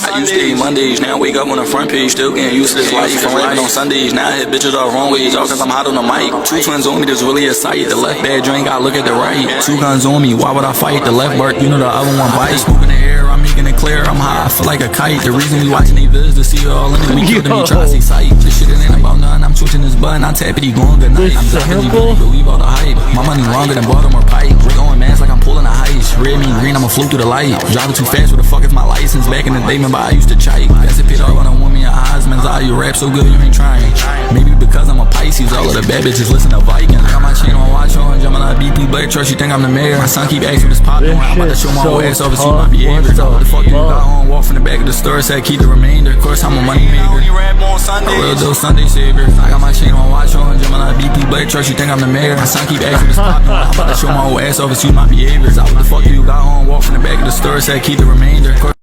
I used to eat Mondays, now I wake up on the front page, still getting used to this life. I'm rapping on Sundays, now I hit bitches off wrong ways, all cause I'm hot on the mic. Two twins on me, that's really a sight. The left bad drink, I look at the right. Two guns on me, why would I fight? The left bark, you know the other one bite. Smoke in the air, I'm making it clear, I'm high, I feel like a kite. The reason we watching these vids to see it all in it, we killed them, we try to see sight. This shit it ain't about nothing, I'm switching this button, I tap it, he going good night. I'm dropping, you really believe all the hype. My money longer than Baltimore pipe. We're going mass like I'm pulling a heist. Red mean green, I'ma flow through the light. Driving too fast, where the fuck is my license? Back in the day, remember I used to chike. That's if it all when I want me a Heisman's. You rap so good, you ain't trying. Maybe because I'm a Pisces, all of the bad bitches listen to Vikings. Got my chain on, watch on, jumping on a BP black truck, she think I'm the mayor. My son keep asking this pop, I'm about to show my whole ass off, so my behavior. What the fuck you got on? Walk from the back of the store, said keep the remainder. Of course, I'm a money maker. A real dope Sunday saver. I got my chain on, watch on, jumping on a BP black truck, she think I'm the mayor. My son keep asking this pop, I'm about to show my whole ass off, so my behavior. What the fuck you got on? Walk from the back of the store, said keep the remainder.